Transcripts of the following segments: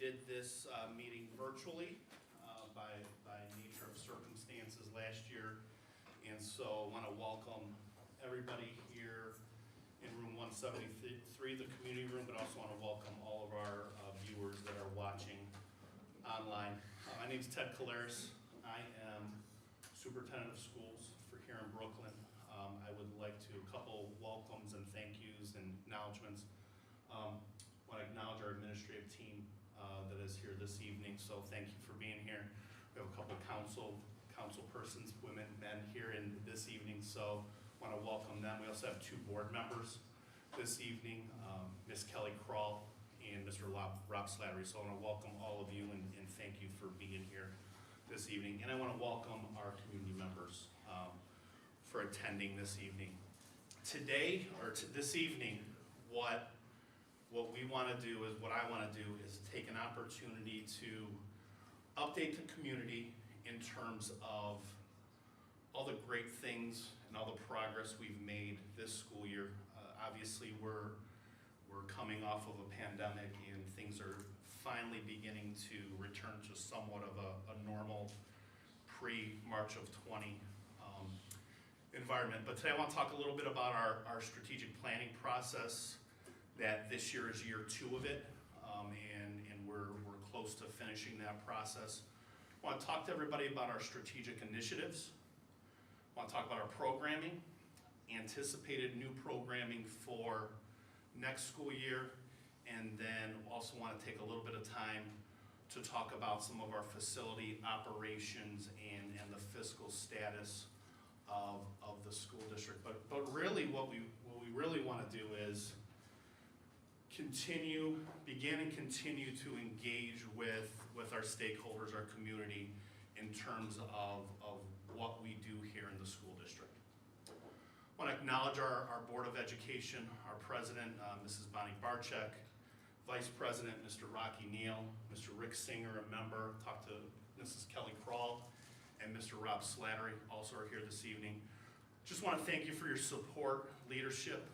did this meeting virtually by nature of circumstances last year. And so I want to welcome everybody here in room 173, the community room, but also want to welcome all of our viewers that are watching online. My name is Ted Caleres. I am superintendent of schools for here in Brooklyn. I would like to a couple welcomes and thank yous and acknowledgements. I want to acknowledge our administrative team that is here this evening, so thank you for being here. We have a couple council persons, women, men here this evening, so I want to welcome them. We also have two board members this evening, Ms. Kelly Kroll and Mr. Rob Slattery. So I want to welcome all of you and thank you for being here this evening. And I want to welcome our community members for attending this evening. Today, or this evening, what we want to do is, what I want to do is take an opportunity to update the community in terms of all the great things and all the progress we've made this school year. Obviously, we're coming off of a pandemic and things are finally beginning to return to somewhat of a normal pre-March of 20 environment. But today I want to talk a little bit about our strategic planning process, that this year is year 2 of it, and we're close to finishing that process. I want to talk to everybody about our strategic initiatives. I want to talk about our programming, anticipated new programming for next school year, and then also want to take a little bit of time to talk about some of our facility operations and the fiscal status of the school district. But really what we really want to do is begin and continue to engage with our stakeholders, our community, in terms of what we do here in the school district. I want to acknowledge our Board of Education, our President, Mrs. Bonnie Barczyk, Vice President, Mr. Rocky Neal, Mr. Rick Singer, a member, talked to Mrs. Kelly Kroll, and Mr. Rob Slattery, also are here this evening. Just want to thank you for your support, leadership.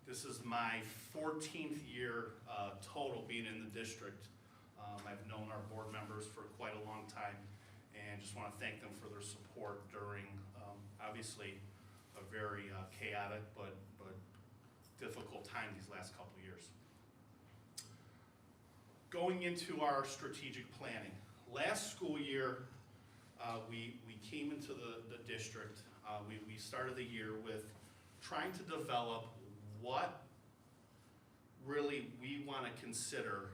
This is my 14th year total being in the district. I've known our board members for quite a long time, and just want to thank them for their support during obviously a very chaotic but difficult time these last couple of years. Going into our strategic planning. Last school year, we came into the district, we started the year with trying to develop what really we want to consider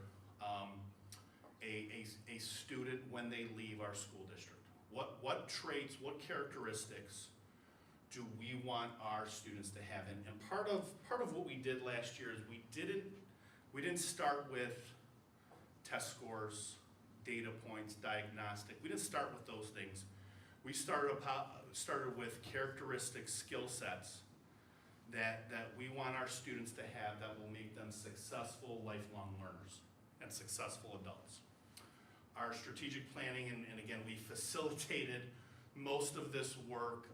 a student when they leave our school district. What traits, what characteristics do we want our students to have? And part of what we did last year is we didn't start with test scores, data points, diagnostic. We didn't start with those things. We started with characteristic skill sets that we want our students to have that will make them successful lifelong learners and successful adults. Our strategic planning, and again, we facilitated most of this work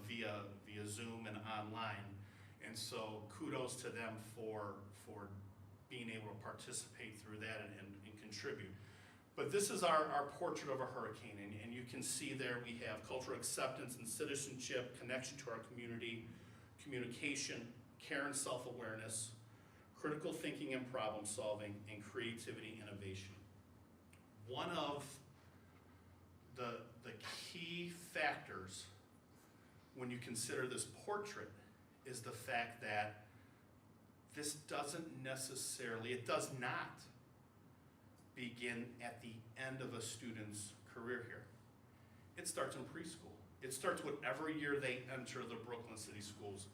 via Zoom and online, and so kudos to them for being able to participate through that and contribute. But this is our portrait of a hurricane, and you can see there we have cultural acceptance and citizenship, connection to our community, communication, care and self-awareness, critical thinking and problem solving, and creativity, innovation. One of the key factors when you consider this portrait is the fact that this doesn't necessarily, it does not begin at the end of a student's career here. It starts in preschool. It starts whatever year they enter the Brooklyn City Schools,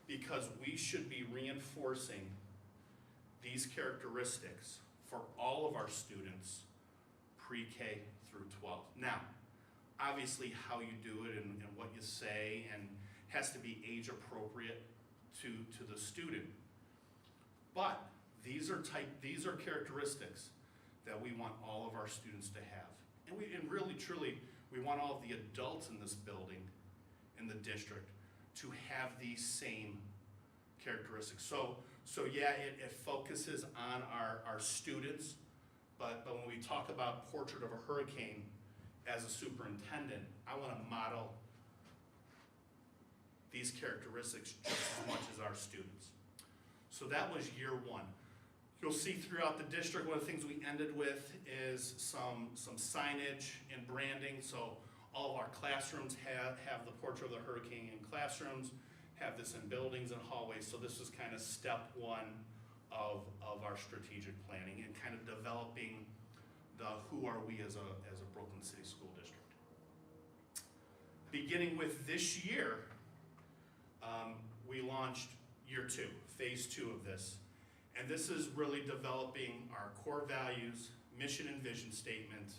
because we should be reinforcing these characteristics for all of our students pre-K through 12. Now, obviously how you do it and what you say and has to be age appropriate to the student. But these are characteristics that we want all of our students to have. And really, truly, we want all of the adults in this building, in the district, to have these same characteristics. So yeah, it focuses on our students, talk about Portrait of a Hurricane as a superintendent, I want to model these characteristics just as much as our students. So that was year one. You'll see throughout the district, one of the things we ended with is some signage and branding. So all of our classrooms have the Portrait of the Hurricane in classrooms, have this in buildings and hallways. So this was kind of step one of our strategic planning and kind of developing the who are we as a Brooklyn City School District. Beginning with this year, we launched year two, phase two of this. And this is really developing our core values, mission and vision statement,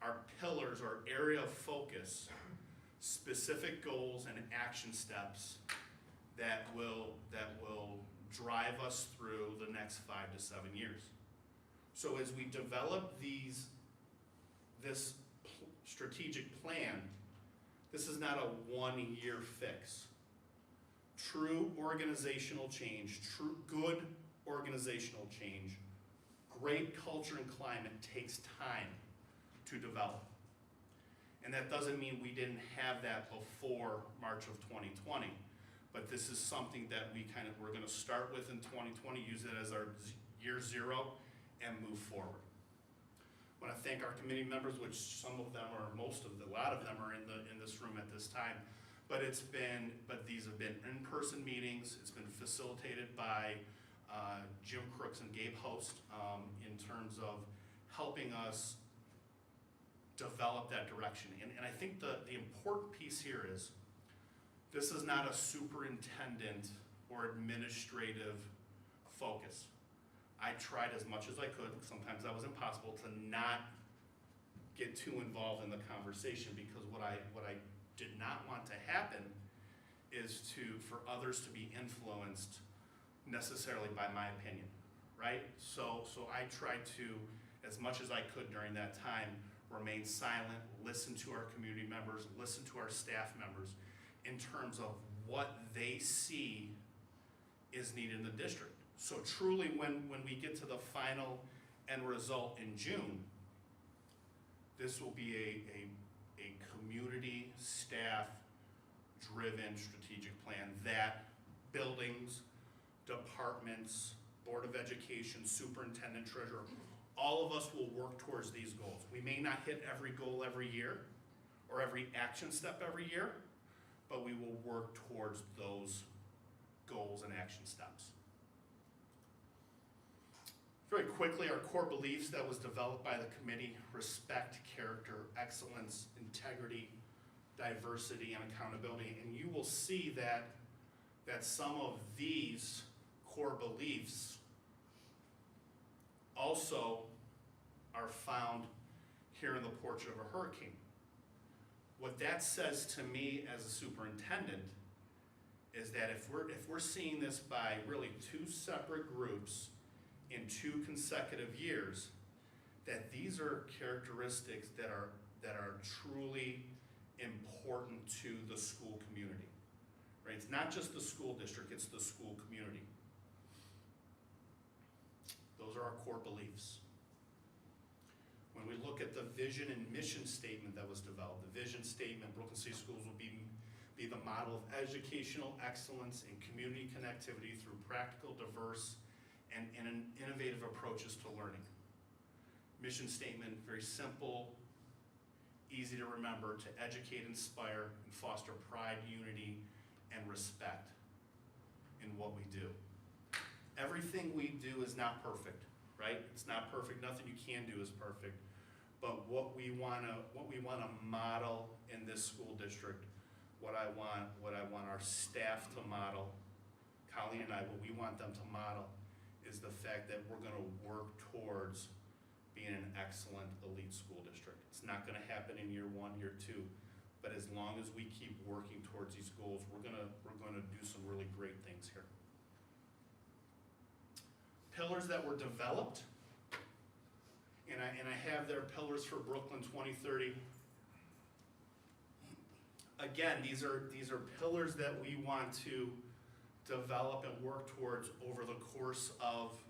our pillars or area of focus, specific goals and action steps that will drive us through the next 5 to 7 years. So as we develop this strategic plan, this is not a 1-year fix. True organizational change, good organizational change, great culture and climate takes time to develop. And that doesn't mean we didn't have that before March of 2020, but this is something that we're gonna start with in 2020, use it as our year zero, and move forward. I wanna thank our committee members, which some of them are, a lot of them are in this room at this time. But these have been in-person meetings. It's been facilitated by Jim Crooks and Gabe Host in terms of helping us develop that direction. And I think the important piece here is this is not a superintendent or administrative focus. I tried as much as I could, sometimes that was impossible, to not get too involved in the conversation, because what I did not want to happen is for others to be influenced necessarily by my opinion, right? So I tried to, as much as I could during that time, remain silent, listen to our community members, listen to our staff members in terms of what they see is needed in the district. So truly, when we get to the final end result in June, this will be a community, staff-driven strategic plan that buildings, departments, Board of Education, superintendent, treasurer, all of us will work towards these goals. We may not hit every goal every year or every action step every year, but we will work towards those goals and action steps. Very quickly, our core beliefs that was developed by the committee: respect, character, excellence, integrity, diversity, and accountability. And you will see that some of these core beliefs also are found here in the Portrait of a Hurricane. What that says to me as a superintendent is that if we're seeing this by really 2 separate groups in 2 consecutive years, that these are characteristics that are truly important to the school community, right? It's not just the school district, it's the school community. Those are our core beliefs. When we look at the vision and mission statement that was developed, the vision statement: Brooklyn City Schools will be the model of educational excellence and community connectivity through practical, diverse, and innovative approaches to learning. Mission statement: very simple, easy to remember, to educate, inspire, and foster pride, unity, and respect in what we do. Everything we do is not perfect, right? It's not perfect. Nothing you can do is perfect. But what we wanna model in this school district, what I want our staff to model, Colleen and I, what we want them to model is the fact that we're gonna work towards being an excellent elite school district. It's not gonna happen in year 1, year 2, but as long as we keep working towards these goals, we're gonna do some really great things here. Pillars that were developed, and I have their pillars for Brooklyn 2030. Again, these are pillars that we want to develop and work towards over the course of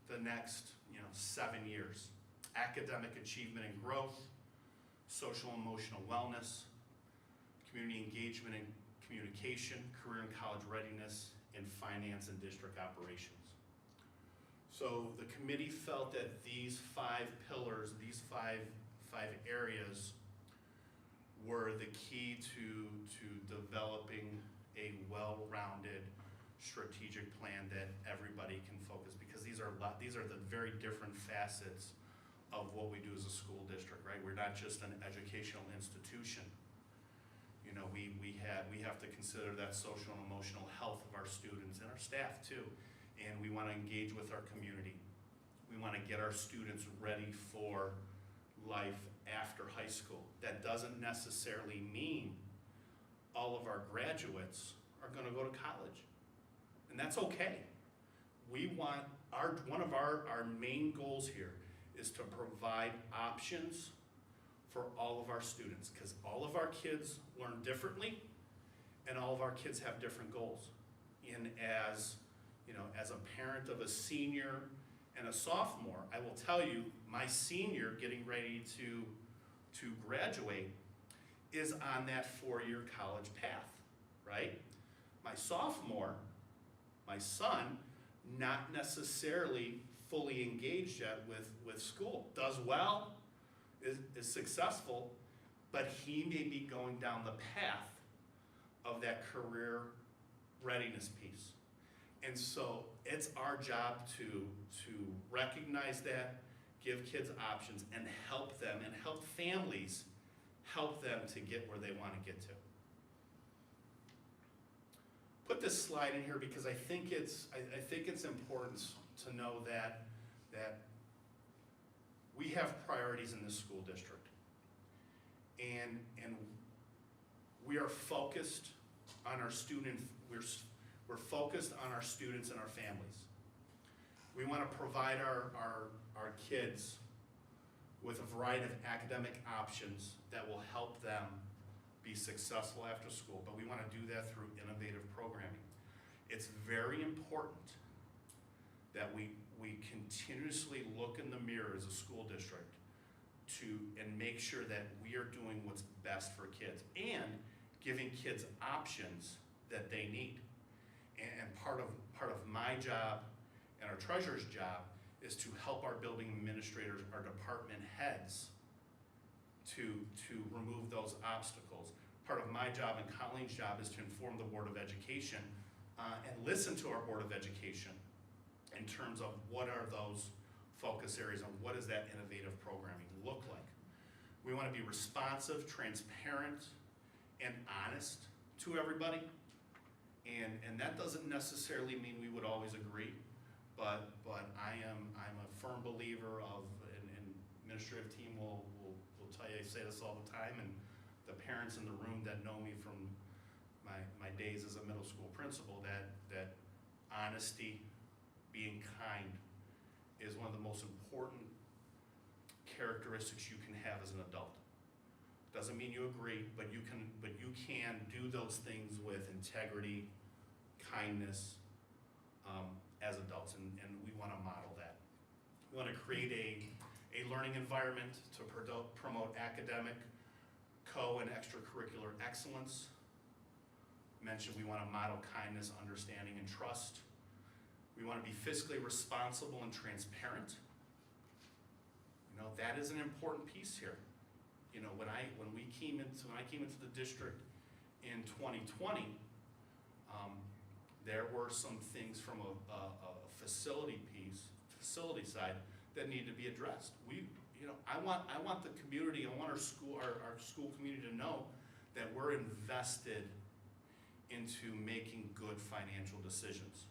the next 7 years. academic achievement and growth, social and emotional wellness, community engagement and communication, career and college readiness, and finance and district operations. So the committee felt that these 5 pillars, these five areas were the key to developing a well-rounded strategic plan that everybody can focus, because these are the very different facets of what we do as a school district, right? We're not just an educational institution. You know, we have to consider that social and emotional health of our students and our staff too. And we want to engage with our community. We want to get our students ready for life after high school. That doesn't necessarily mean all of our graduates are going to go to college. And that's okay. We want, one of our main goals here is to provide options for all of our students, because all of our kids learn differently and all of our kids have different goals. And as a parent of a senior and a sophomore, I will tell you, my senior getting ready to graduate is on that 4-year college path, right? My sophomore, my son, not necessarily fully engaged yet with school. Does well, is successful, but he may be going down the path of that career readiness piece. And so it's our job to recognize that, give kids options, and help them, and help families help them to get where they want to get to. Put this slide in here because I think it's important to know that we have priorities in this school district, and we are focused on our student. We're focused on our students and our families. We want to provide our kids with a variety of academic options that will help them be successful after school, but we want to do that through innovative programming. It's very important that we continuously look in the mirror as a school district and make sure that we are doing what's best for kids and giving kids options that they need. And part of my job and our treasurer's job is to help our building administrators, our department heads, to remove those obstacles. Part of my job and Colleen's job is to inform the Board of Education and listen to our Board of Education in terms of what are those focus areas and what does that innovative programming look like. We want to be responsive, transparent, and honest to everybody. And that doesn't necessarily mean we would always agree, but I'm a firm believer of, and administrative team will tell you, I say this all the time, and the parents in the room that know me from my days as a middle school principal, that honesty, being kind, is one of the most important characteristics you can have as an adult. Doesn't mean you agree, but you can do those things with integrity, kindness, as adults, and we want to model that. We want to create a learning environment to promote academic, and extracurricular excellence. Mentioned we want to model kindness, understanding, and trust. We want to be fiscally responsible and transparent. You know, that is an important piece here. You know, when I came into the district in 2020, there were some things from a facility side that needed to be addressed. I want the community, I want our school community to know that we're invested into making good financial decisions.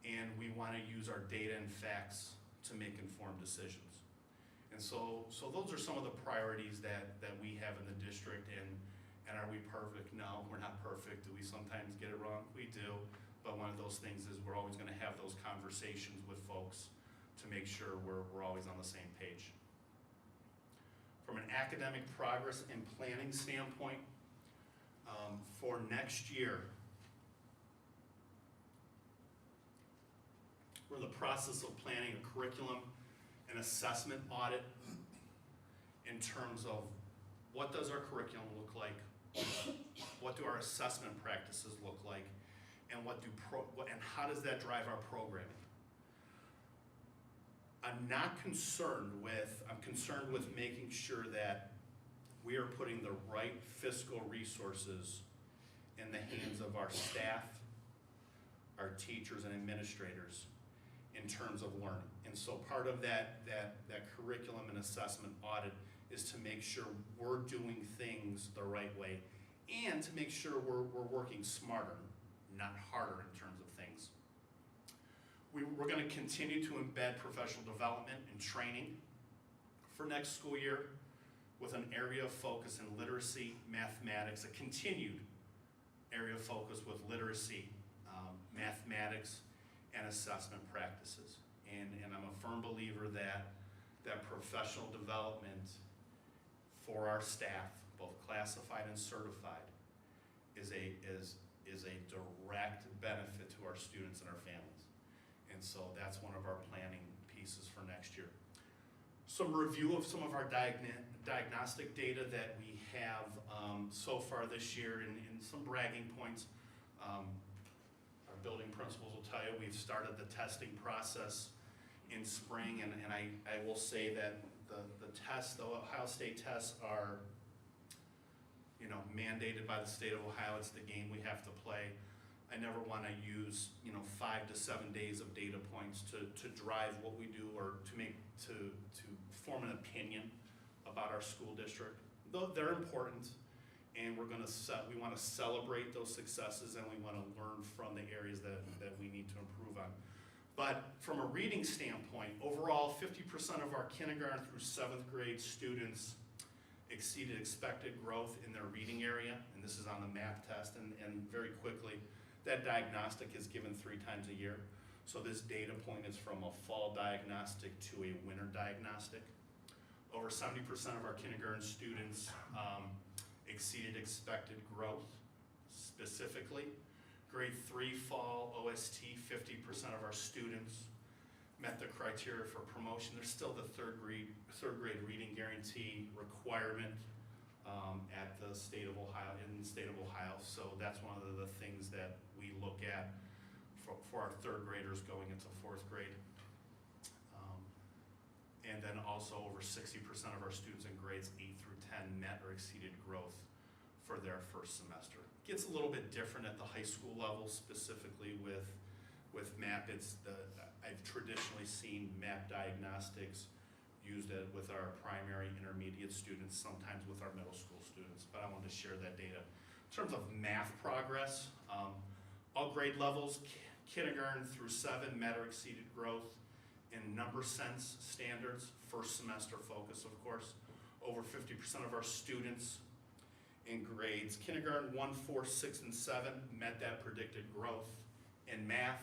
And we want to use our data and facts to make informed decisions. And so those are some of the priorities that we have in the district. And are we perfect? No, we're not perfect. Do we sometimes get it wrong? We do. But one of those things is we're always going to have those conversations with folks to make sure we're always on the same page. From an academic progress and planning standpoint, for next year, we're in the process of planning a curriculum an assessment audit in terms of what does our curriculum look like, what do our assessment practices look like, and and how does that drive our programming. I'm concerned with making sure that we are putting the right fiscal resources in the hands of our staff, our teachers and administrators in terms of learning. And so part of that curriculum and assessment audit is to make sure we're doing things the right way and to make sure we're working smarter, not harder in terms of things. We're going to continue to embed professional development and training for next school year with an area of focus in literacy, mathematics, a continued area of focus with literacy, mathematics, and assessment practices. And I'm a firm believer that professional development for our staff, both classified and certified, is a direct benefit to our students and our families. And so that's one of our planning pieces for next year. Some review of some of our diagnostic data that we have so far this year, and some bragging points. Our building principals will tell you we've started the testing process in spring, and I will say that the Ohio State tests are mandated by the state of Ohio. It's the game we have to play. I never want to use 5 to 7 days of data points to drive what we do or to form an opinion about our school district. Though they're important, and we want to celebrate those successes, and we want to learn from the areas that we need to improve on. But from a reading standpoint, overall 50% of our kindergarten through 7th grade students exceeded expected growth in their reading area, and this is on the MAP test, and very quickly, that diagnostic is given 3 times a year. So this data point is from a fall diagnostic to a winter diagnostic. Over 70% of our kindergarten students exceeded expected growth. Specifically, grade 3 fall OST, 50% of our students met the criteria for promotion. There's still the third grade reading guarantee requirement at the state of Ohio, in the state of Ohio. So that's one of the things that we look at for our 3rd graders going into 4th grade. And then also over 60% of our students in grades 8 through 10 met or exceeded growth for their first semester. It gets a little bit different at the high school level, specifically with MAP. I've traditionally seen MAP diagnostics used with our primary intermediate students, sometimes with our middle school students, but I wanted to share that data. In terms of math progress, all grade levels, kindergarten through 7 met or exceeded growth in number sense standards, first semester focus, of course. Over 50% of our students in grades kindergarten 1, 4, 6, and 7 met that predicted growth. In math,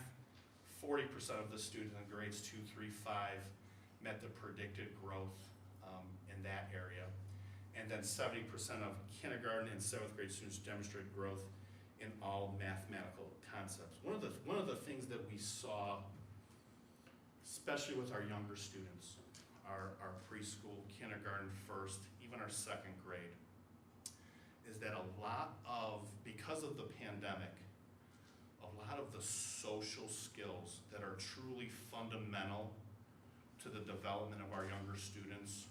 40% of the students in grades 2, 3, 5 met the predicted growth in that area. And then 70% of kindergarten and 7th grade students demonstrated growth in all mathematical concepts. One of the things that we saw, especially with our younger students, our preschool, kindergarten, first, even our 2nd grade, is that because of the pandemic, a lot of the social skills that are truly fundamental to the development of our younger students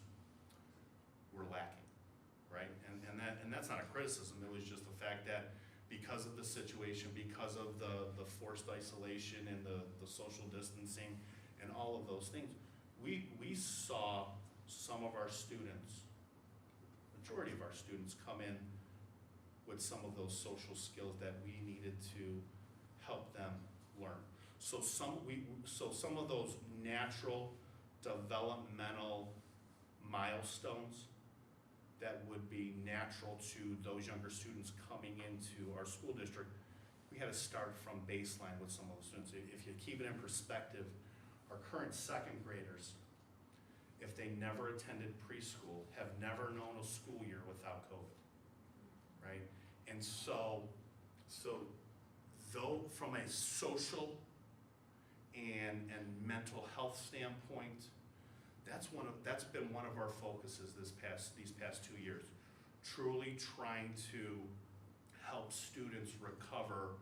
were lacking, right? And that's not a criticism. It was just the fact that because of the situation, because of the forced isolation and the social distancing and all of those things, we saw some of our students, majority of our students, come in with some of those social skills that we needed to help them learn. So some of those natural developmental milestones that would be natural to those younger students coming into our school district, we had to start from baseline with some of those students. If you keep it in perspective, our current 2nd graders, if they never attended preschool, have never known a school year without COVID, right? And so though from a social and mental health standpoint, that's been one of our focuses these past 2 years. Truly trying to help students recover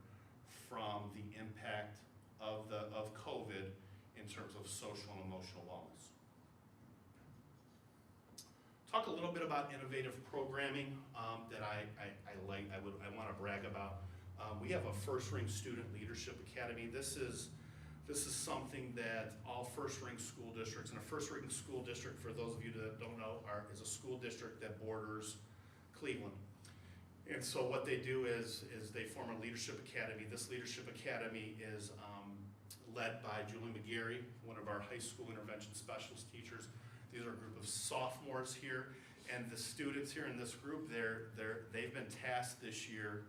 from the impact of COVID in terms of social and emotional wellness. Talk a little bit about innovative programming that I want to brag about. We have a First Ring Student Leadership Academy. This is something that all First Ring school districts, and a First Ring school district, for those of you that don't know, is a school district that borders Cleveland. And so what they do is they form a leadership academy. This leadership academy is led by Julie McGarry, one of our high school intervention specialist teachers. These are a group of sophomores here, and the students here in this group, they've been tasked this year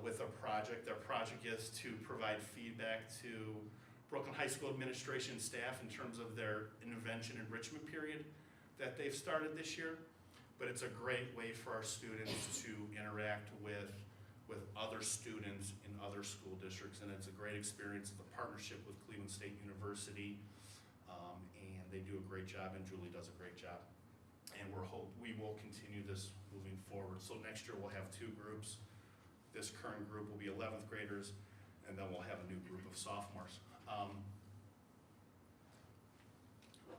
with a project. Their project is to provide feedback to Brooklyn High School administration and staff in terms of their intervention enrichment period that they've started this year. But it's a great way for our students to interact with other students in other school districts, and it's a great experience. It's a partnership with Cleveland State University, and they do a great job, and Julie does a great job. And we will continue this moving forward. So next year we'll have 2 groups. This current group will be 11th graders, and then we'll have a new group of sophomores.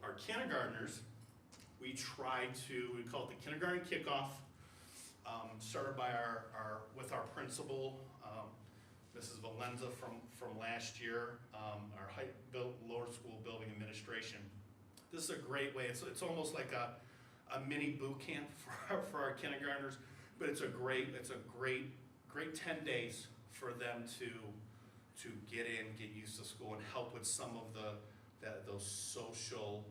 Our kindergartners, we call it the Kindergarten Kickoff, started by with our principal, Mrs. Valenza from last year, our lower school building administration. This is a great way. It's almost like a mini boot camp for our kindergartners, but it's a great 10 days for them to get used to school and help with some of those social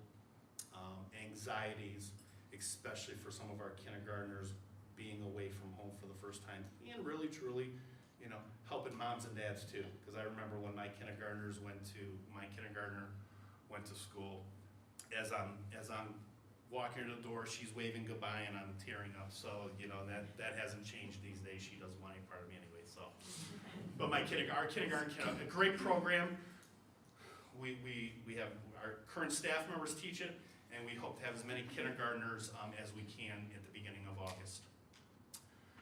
anxieties, especially for some of our kindergartners being away from home for the first time, and really truly, helping moms and dads too. Because I remember when my kindergartner went to school, as I'm walking her to the door, she's waving goodbye and I'm tearing up. So that hasn't changed these days. She doesn't want any part of me anyway. So, but our kindergarten, a great program. We have our current staff members teach it, and we hope to have as many kindergartners as we can at the beginning of August.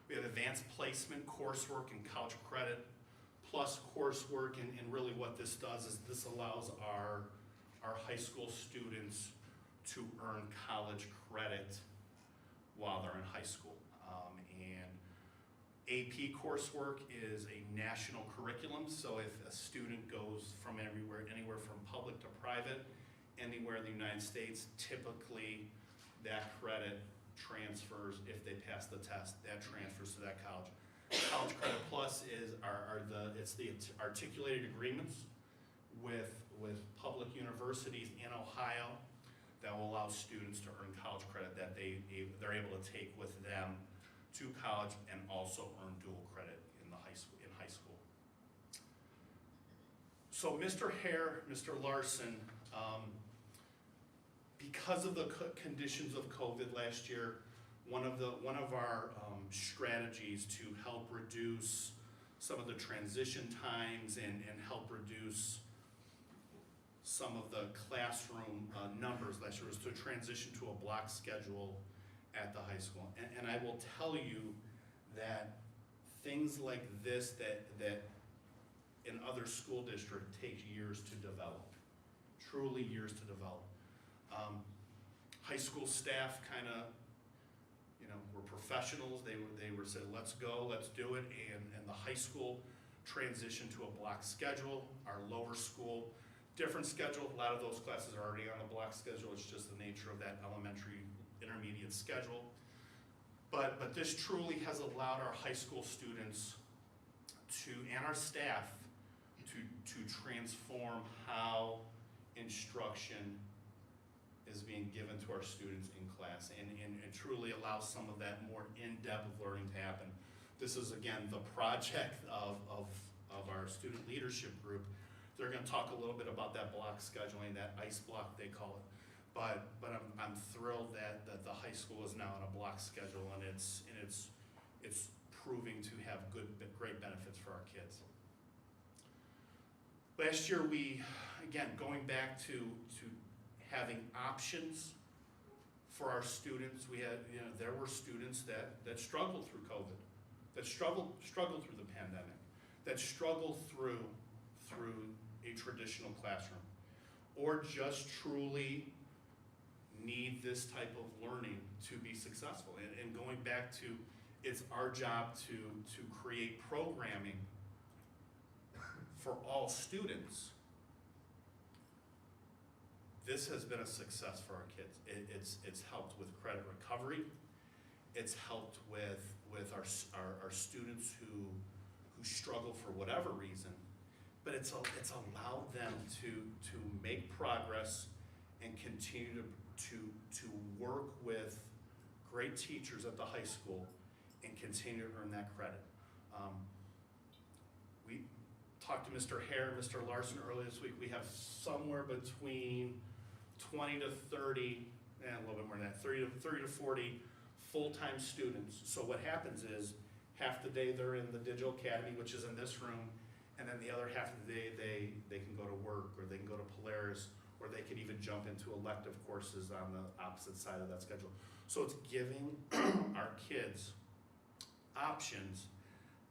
We have advanced placement coursework and college credit plus coursework, and really what this does is this allows our high school students to earn college credit while they're in high school. And AP coursework is a national curriculum, so if a student goes from anywhere from public to private, anywhere in the United States, typically that credit transfers. If they pass the test, that transfers to that college. College Credit Plus is the articulated agreements with public universities in Ohio that will allow students to earn college credit that they're able to take with them to college and also earn dual credit in high school. So Mr. Hare, Mr. Larson, because of the conditions of COVID last year, one of our strategies to help reduce some of the transition times and help reduce some of the classroom numbers last year was to transition to a block schedule at the high school. And I will tell you that things like this that in other school districts take years to develop, truly years to develop. High school staff kind of, were professionals. They were said, let's go, let's do it. And the high school transitioned to a block schedule. Our lower school, different schedule. A lot of those classes are already on a block schedule. It's just the nature of that elementary intermediate schedule. But this truly has allowed our high school students and our staff to transform how instruction is being given to our students in class and truly allow some of that more in-depth learning to happen. This is, again, the project of our student leadership group. They're going to talk a little bit about that block scheduling, that ICE block they call it. But I'm thrilled that the high school is now on a block schedule, and it's proving to have great benefits for our kids. Last year, we, again, going back to having options for our students. We had, there were students that struggled through COVID, that struggled through the pandemic, that struggled through a traditional classroom, or just truly need this type of learning to be successful. And going back to, it's our job to create programming for all students. This has been a success for our kids. It's helped with credit recovery. It's helped with our students who struggle for whatever reason, but it's allowed them to make progress and continue to work with great teachers at the high school and continue to earn that credit. We talked to Mr. Hare, Mr. Larson earlier this week. We have somewhere between 20 to 30, a little bit more than that, 30 to 40 full-time students. So what happens is, half the day they're in the Digital Academy, which is in this room, and then the other half of the day they can go to work, or they can go to Polaris, or they could even jump into elective courses on the opposite side of that schedule. So it's giving our kids options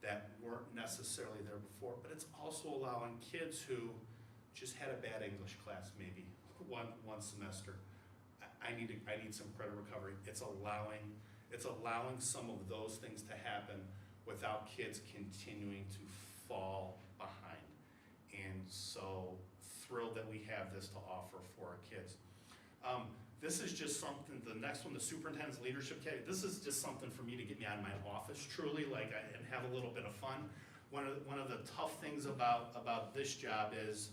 that weren't necessarily there before, but it's also allowing kids who just had a bad English class maybe one semester. I need some credit recovery. It's allowing some of those things to happen without kids continuing to fall behind. And so thrilled that we have this to offer for our kids. This is just something, the next one, the superintendent's leadership academy, this is just something for me to get me out of my office truly, and have a little bit of fun. One of the tough things about this job is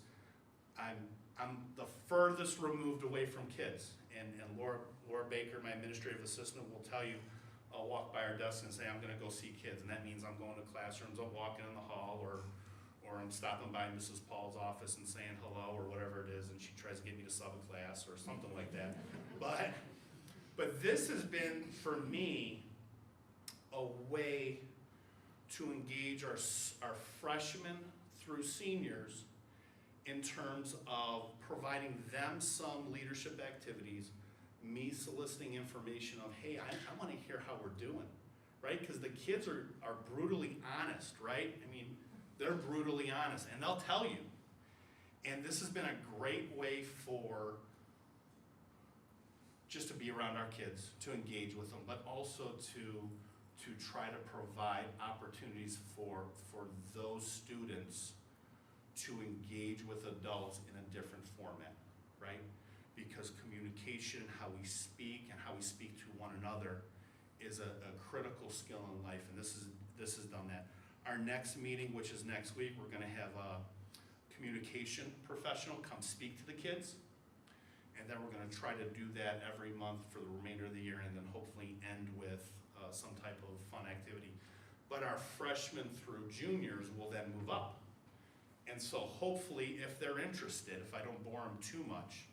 I'm the furthest removed away from kids. And Laura Baker, my administrative assistant, will tell you, I'll walk by our desk and say, I'm gonna go see kids, and that means I'm going to classrooms, I'm walking in the hall, or I'm stopping by Mrs. Paul's office and saying hello, or whatever it is, and she tries to get me to sub a class, or something like that. But this has been, for me, a way to engage our freshmen through seniors in terms of providing them some leadership activities, me soliciting information of, hey, I wanna hear how we're doing, right? Because the kids are brutally honest, right? I mean, they're brutally honest, and they'll tell you. And this has been a great way for just to be around our kids, to engage with them, but also to try to provide opportunities for those students to engage with adults in a different format, right? Because communication, how we speak and how we speak to one another is a critical skill in life, and this has done that. Our next meeting, which is next week, we're gonna have a communication professional come speak to the kids, and then we're gonna try to do that every month for the remainder of the year, and then hopefully end with some type of fun activity. But our freshmen through juniors will then move up. And so hopefully, if they're interested, if I don't bore them too much,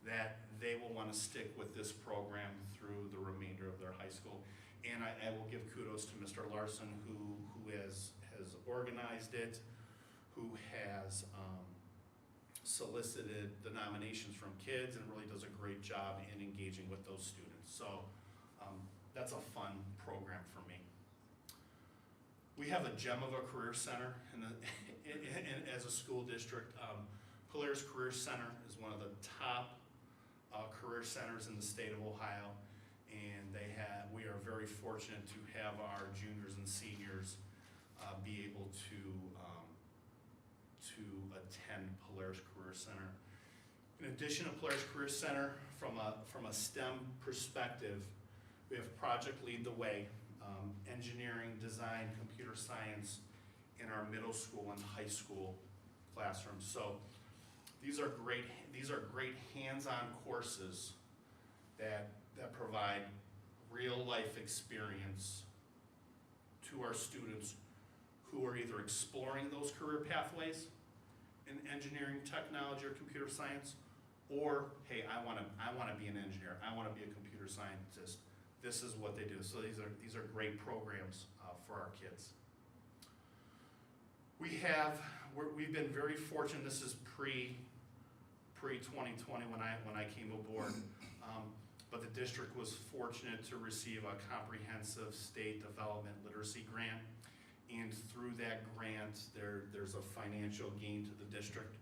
that they will want to stick with this program through the remainder of their high school. And I will give kudos to Mr. Larson, who has organized it, who has solicited the nominations from kids, and really does a great job in engaging with those students. So that's a fun program for me. We have a gem of a career center as a school district. Polaris Career Center is one of the top career centers in the state of Ohio, and we are very fortunate to have our juniors and seniors be able to attend Polaris Career Center. In addition to Polaris Career Center, from a STEM perspective, we have Project Lead the Way, engineering, design, computer science in our middle school and high school classrooms. So these are great hands-on courses that provide real life experience to our students who are either exploring those career pathways in engineering, technology, or computer science, or hey, I want to be an engineer, I want to be a computer scientist. This is what they do. So these are great programs for our kids. We've been very fortunate. This is pre-2020 when I came aboard. But the district was fortunate to receive a comprehensive state development literacy grant. And through that grant, there's a financial gain to the district.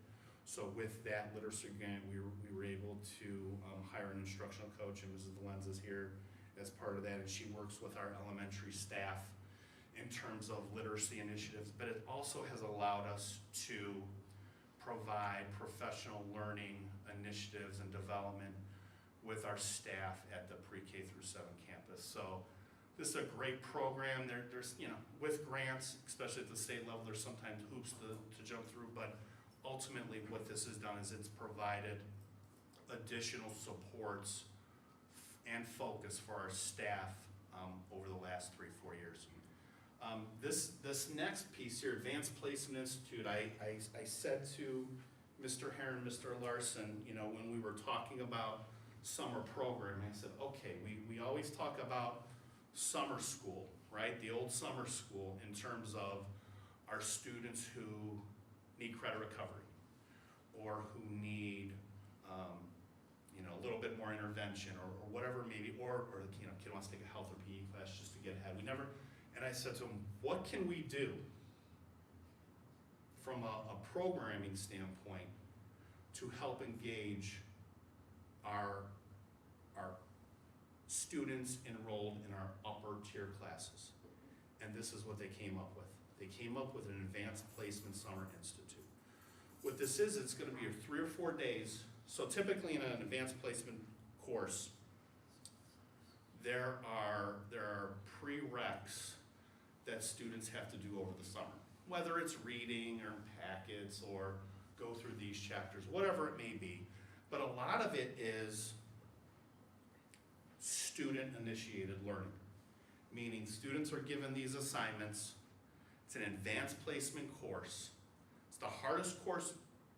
So with that literacy grant, we were able to hire an instructional coach, and Mrs. Valenz is here as part of that, and she works with our elementary staff in terms of literacy initiatives. But it also has allowed us to provide professional learning initiatives and development with our staff at the pre-K through 7 campus. So this is a great program. There's, with grants, especially at the state level, there's sometimes hoops to jump through, but ultimately what this has done is it's provided additional supports and focus for our staff over the last 3-4 years. This next piece here, Advanced Placement Institute, I said to Mr. Herron, Mr. Larson, when we were talking about summer programming, I said, okay, we always talk about summer school, right? The old summer school in terms of our students who need credit recovery or who need a little bit more intervention or whatever maybe, or kid wants to take a health or PE class just to get ahead. And I said to him, what can we do from a programming standpoint to help engage our students enrolled in our upper tier classes? And this is what they came up with. They came up with an Advanced Placement Summer Institute. What this is, it's going to be 3 or 4 days. So typically in an advanced placement course, there are prereqs that students have to do over the summer, whether it's reading or packets or go through these chapters, whatever it may be. But a lot of it is student-initiated learning, meaning students are given these assignments. It's an advanced placement course. It's the hardest course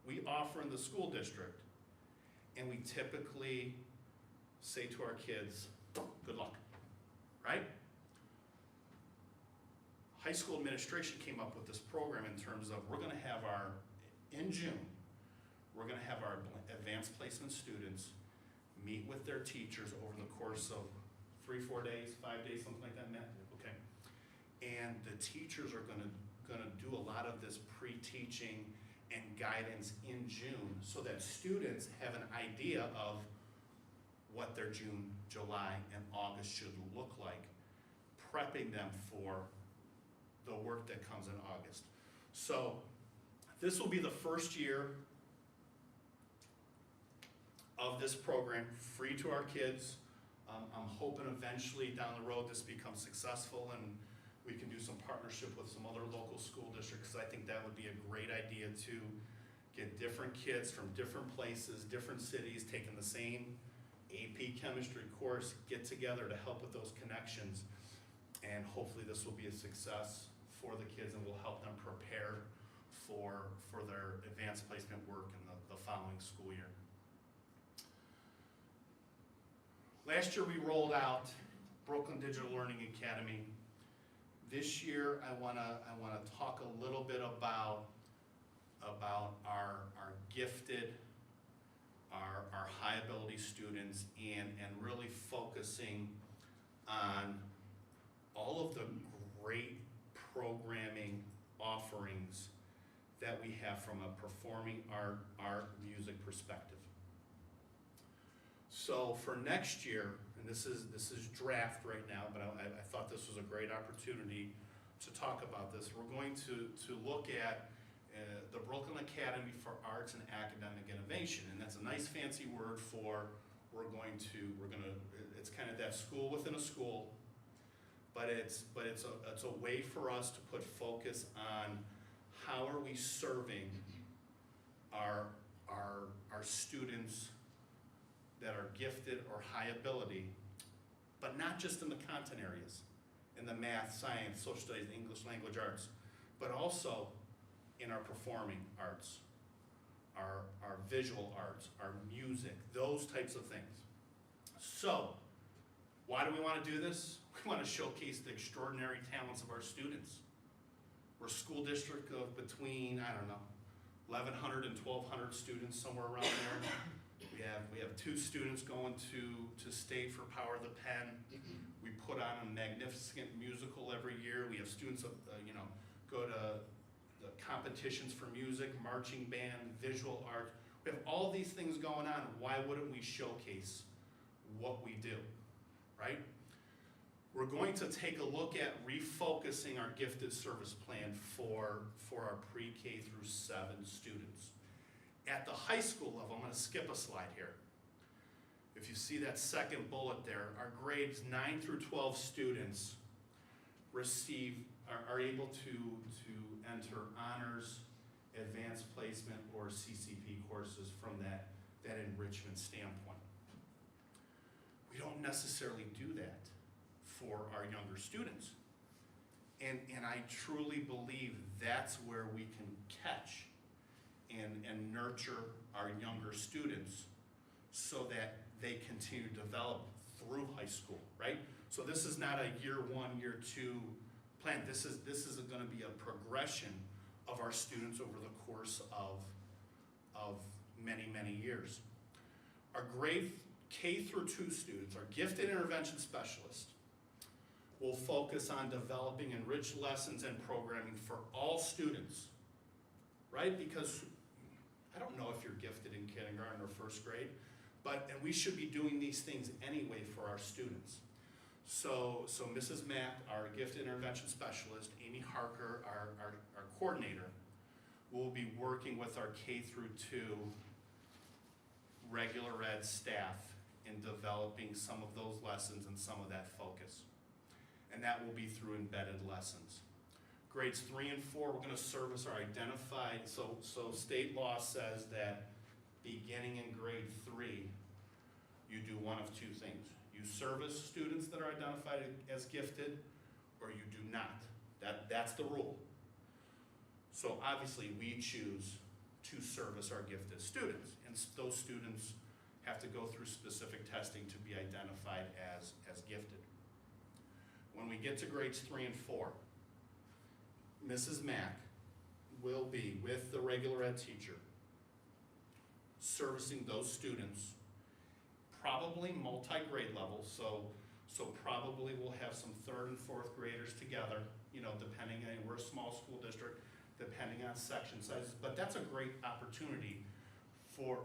we offer in the school district, and we typically say to our kids, good luck, right? High school administration came up with this program in terms of in June, we're gonna have our advanced placement students meet with their teachers over the course of 3-4 days, 5 days, something like that, Matt? Okay. And the teachers are gonna do a lot of this pre-teaching and guidance in June so that students have an idea of what their June, July, and August should look like, prepping them for the work that comes in August. So this will be the first year of this program, free to our kids. I'm hoping eventually down the road this becomes successful and we can do some partnership with some other local school districts, because I think that would be a great idea to get different kids from different places, different cities, taking the same AP chemistry course, get together to help with those connections. And hopefully this will be a success for the kids and will help them prepare for their advanced placement work in the following school year. Last year we rolled out Brooklyn Digital Learning Academy. This year I wanna talk a little bit about our gifted, our high ability students, and really focusing on all of the great programming offerings that we have from a performing art music perspective. So for next year, and this is draft right now, but I thought this was a great opportunity to talk about this. We're going to look at the Brooklyn Academy for Arts and Academic Innovation, and that's a nice fancy word for it's kind of that school within a school, but it's a way for us to put focus on how are we serving our students that are gifted or high ability, but not just in the content areas, in the math, science, social studies, English language arts, but also in our performing arts, our visual arts, our music, those types of things. So, why do we want to do this? We want to showcase the extraordinary talents of our students. We're a school district of between, 1,100 and 1,200 students, somewhere around there. We have 2 students going to state for Power of the Pen. We put on a magnificent musical every year. We have students, go to the competitions for music, marching band, visual art. We have all these things going on. Why wouldn't we showcase what we do, right? We're going to take a look at refocusing our gifted service plan for our pre-K through 7 students. At the high school level, I'm going to skip a slide here. If you see that second bullet there, our grades 9 through 12 students are able to enter honors, advanced placement, or CCP courses from that enrichment standpoint. We don't necessarily do that for our younger students. And I truly believe that's where we can catch and nurture our younger students so that they continue to develop through high school, right? So this is not a year 1, year 2 plan. This is going to be a progression of our students over the course of many, many years. Our grade K through 2 students, our gifted intervention specialists, will focus on developing enriched lessons and programming for all students, right? Because I don't know if you're gifted in kindergarten or first grade, and we should be doing these things anyway for our students. So Mrs. Mack, our gifted intervention specialist, Amy Harker, our coordinator, will be working with our K through 2 regular ed staff in developing some of those lessons and some of that focus. And that will be through embedded lessons. Grades 3 and 4, we're going to service our identified, so state law says that beginning in grade 3, you do one of 2 things. You service students that are identified as gifted, or you do not. That's the rule. So obviously we choose to service our gifted students, and those students have to go through specific testing to be identified as gifted. When we get to grades 3 and 4, Mrs. Mack will be with the regular ed teacher servicing those students, probably multi-grade level, so probably we'll have some 3rd and 4th graders together, depending on, we're a small school district, depending on section sizes, but that's a great opportunity for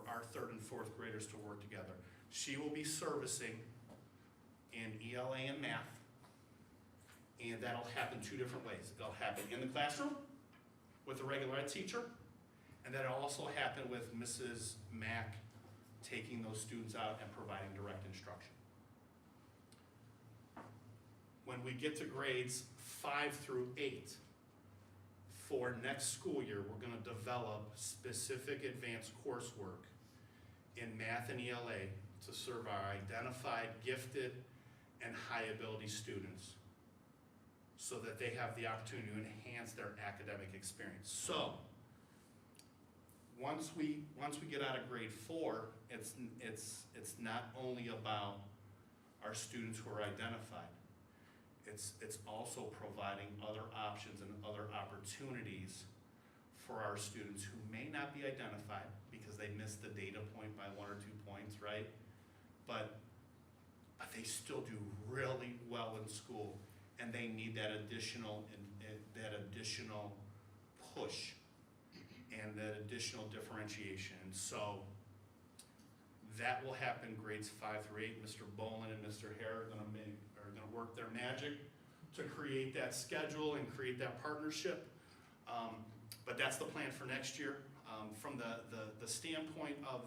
our 3rd and 4th graders to work together. She will be servicing in ELA and math, and that'll happen 2 different ways. It'll happen in the classroom with the regular ed teacher, and that'll also happen with Mrs. Mack taking those students out and providing direct instruction. When we get to grades 5 through 8, for next school year, we're going to develop specific advanced coursework in math and ELA to serve our identified gifted and high ability students so that they have the opportunity to enhance their academic experience. So once we get out of grade 4, it's not only about our students who are identified. It's also providing other options and other opportunities for our students who may not be identified because they missed the data point by 1 or 2 points, right? But they still do really well in school, and they need that additional push and that additional differentiation. And so that will happen grades 5 through 8. Mr. Bolin and Mr. Hare are going to work their magic to create that schedule and create that partnership. But that's the plan for next year. From the standpoint of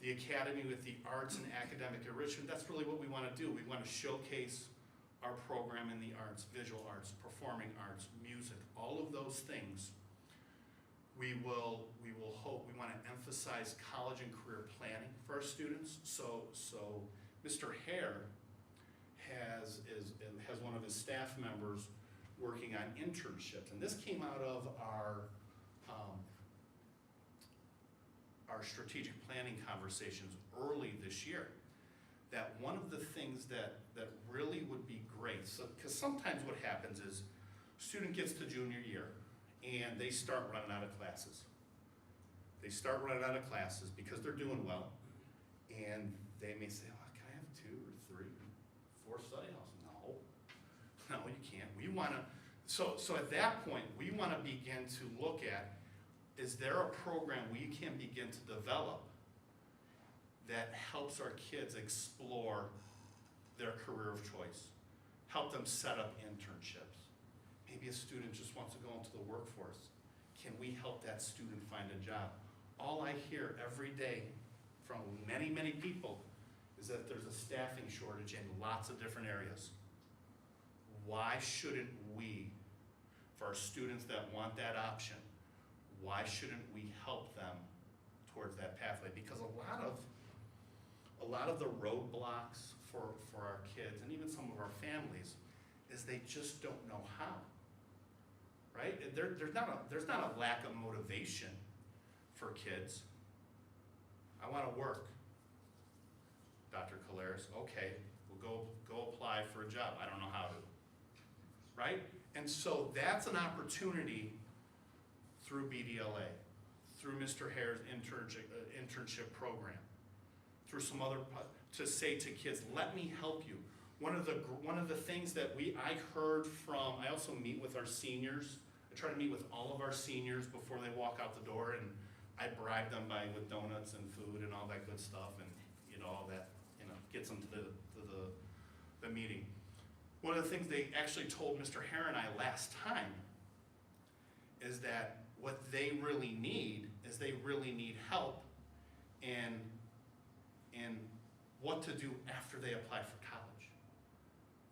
the academy with the arts and academic enrichment, that's really what we want to do. We want to showcase our program in the arts, visual arts, performing arts, music, all of those things. We will want to emphasize college and career planning for our students. So Mr. Hare has one of his staff members working on internships, and this came out of our strategic planning conversations early this year. That one of the things that really would be great, because sometimes what happens is student gets to junior year and they start running out of classes. They start running out of classes because they're doing well, and they may say, oh, can I have 2 or 3, 4 study houses? No, you can't. We wanna, so at that point, we wanna begin to look at, is there a program we can begin to develop that helps our kids explore their career of choice, help them set up internships. Maybe a student just wants to go into the workforce. Can we help that student find a job? All I hear every day from many, many people is that there's a staffing shortage in lots of different areas. Why shouldn't we, for our students that want that option, why shouldn't we help them towards that pathway? Because a lot of the roadblocks for our kids and even some of our families is they just don't know how, right? There's not a lack of motivation for kids. I want to work, Dr. Colares. Okay, we'll go apply for a job. I don't know how to, right? And so that's an opportunity through BDLA, through Mr. Hare's internship program, through some other, to say to kids, let me help you. One of the things that I heard from, I also meet with our seniors. I try to meet with all of our seniors before they walk out the door, and I bribe them with donuts and food and all that good stuff, and all that gets them to the meeting. One of the things they actually told Mr. Hare and I last time is that what they really need is they really need help in what to do after they apply for college.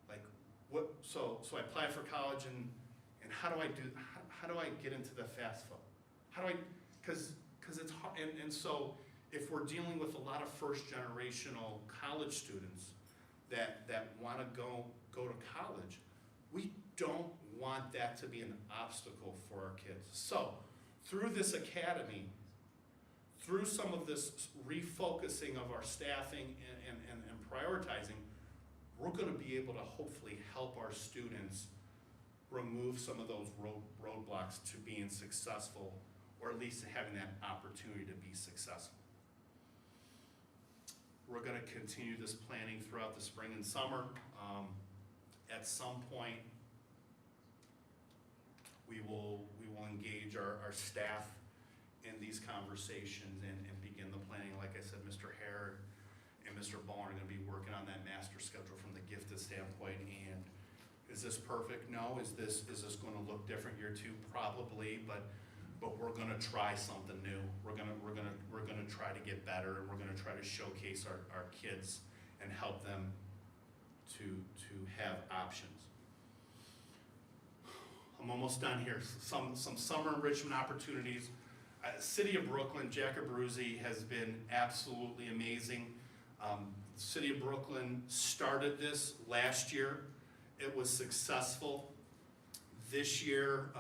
Like what? So I apply for college, and how do I get into the FAFSA? How do I? Because it's hard, and so if we're dealing with a lot of first generational college students that want to go to college, we don't want that to be an obstacle for our kids. So through this academy, through some of this refocusing of our staffing and prioritizing, we're going to be able to hopefully help our students remove some of those roadblocks to being successful, or at least having that opportunity to be successful. We're going to continue this planning throughout the spring and summer. At some point, we will engage our staff in these conversations and begin the planning. Like I said, Mr. Hare and Mr. Bowen are going to be working on that master schedule from the gifted standpoint. And is this perfect? No. Is this going to look different year 2? Probably, but we're going to try something new. We're going to try to get better, and we're going to try to showcase our kids and help them to have options. I'm almost done here. Some summer enrichment opportunities. City of Brooklyn, Jack Abruzzi has been absolutely amazing. City of Brooklyn started this last year. It was successful. This year,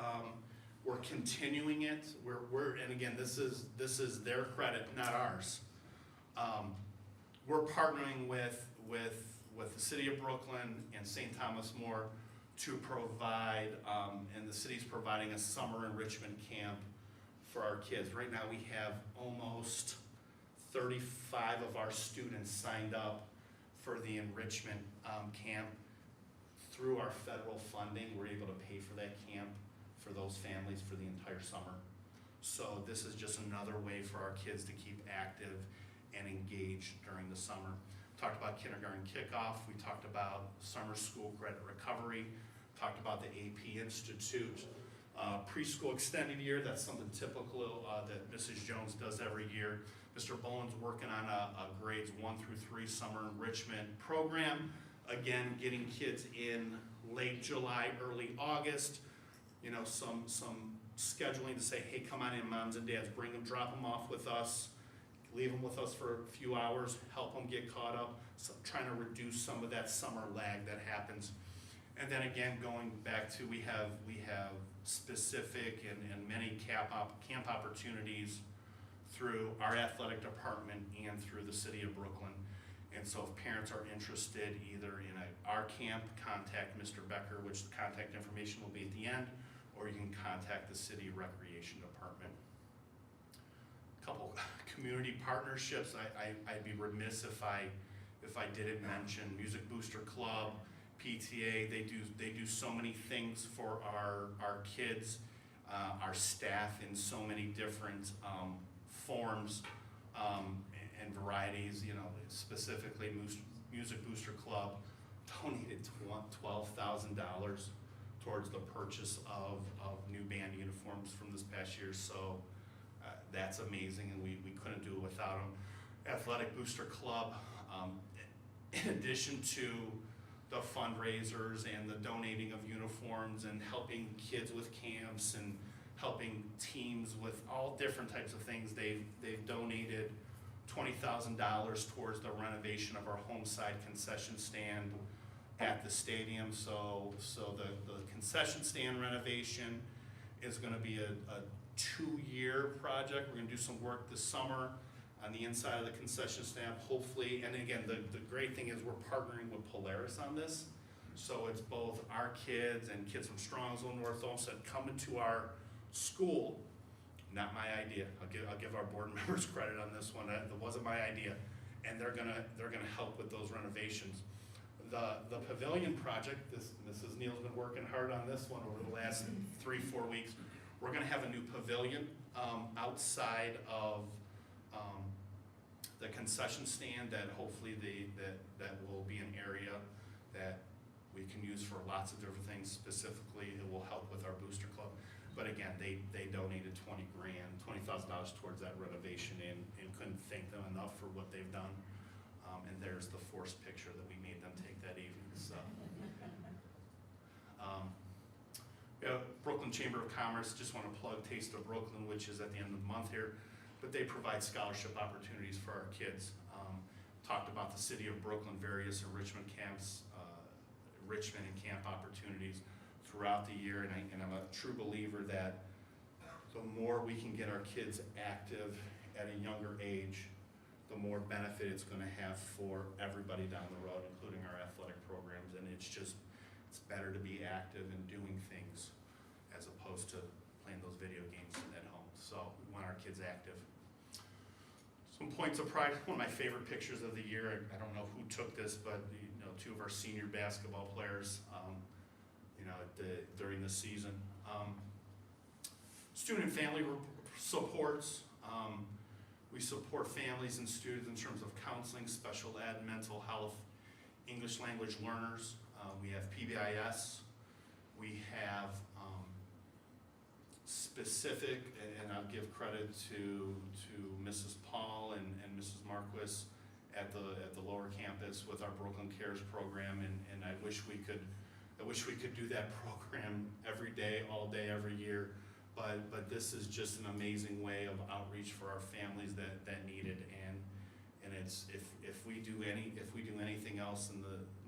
we're continuing it. And again, this is their credit, not ours. We're partnering with the City of Brooklyn and St. Thomas More to provide, and the city's providing a summer enrichment camp for our kids. Right now we have almost 35 of our students signed up for the enrichment camp. Through our federal funding, we're able to pay for that camp for those families for the entire summer. So this is just another way for our kids to keep active and engaged during the summer. Talked about kindergarten kickoff. We talked about summer school credit recovery. Talked about the AP Institute. Preschool extended year, that's something typical that Mrs. Jones does every year. Mr. Bowen's working on a grades 1 through 3 summer enrichment program. Again, getting kids in late July, early August. Some scheduling to say, hey, come on in, moms and dads, bring them, drop them off with us, leave them with us for a few hours, help them get caught up, so trying to reduce some of that summer lag that happens. And then again, going back to, we have specific and many camp opportunities through our athletic department and through the City of Brooklyn. And so if parents are interested either in our camp, contact Mr. Becker, which the contact information will be at the end, or you can contact the City Recreation Department. A couple community partnerships, I'd be remiss if I didn't mention Music Booster Club, PTA. They do so many things for our kids, our staff in so many different forms and varieties. You know, specifically Music Booster Club donated $12,000 towards the purchase of new band uniforms from this past year. So that's amazing, and we couldn't do it without them. Athletic Booster Club, in addition to the fundraisers and the donating of uniforms and helping kids with camps and helping teams with all different types of things, they've donated $20,000 towards the renovation of our home side concession stand at the stadium. So the concession stand renovation is going to be a 2-year project. We're going to do some work this summer on the inside of the concession stand, hopefully. And again, the great thing is we're partnering with Polaris on this. So it's both our kids and kids from Strongsville, North Olmsted coming to our school. Not my idea. I'll give our board members credit on this one. That wasn't my idea. And they're gonna help with those renovations. The pavilion project, Mrs. Neal's been working hard on this one over the last 3-4 weeks. We're gonna have a new pavilion outside of the concession stand that hopefully that will be an area that we can use for lots of different things. Specifically, it will help with our booster club. But again, they donated $20,000 towards that renovation, and couldn't thank them enough for what they've done. And there's the forced picture that we made them take that evening. So, Brooklyn Chamber of Commerce, just want to plug Taste of Brooklyn, which is at the end of the month here, but they provide scholarship opportunities for our kids. Talked about the city of Brooklyn, various enrichment camps, enrichment and camp opportunities throughout the year, and I'm a true believer that the more we can get our kids active at a younger age, the more benefit it's going to have for everybody down the road, including our athletic programs. And it's better to be active and doing things as opposed to playing those video games at home. So we want our kids active. Some points of pride. One of my favorite pictures of the year, I don't know who took this, but 2 of our senior basketball players during the season. Student and family supports. We support families and students in terms of counseling, special ed, mental health, English language learners. We have PBIS. We have specific, and I'll give credit to Mrs. Paul and Mrs. Marquis at the lower campus with our Brooklyn Cares program, and I wish we could do that program every day, all day, every year. But this is just an amazing way of outreach for our families that need it, and it's if we do anything else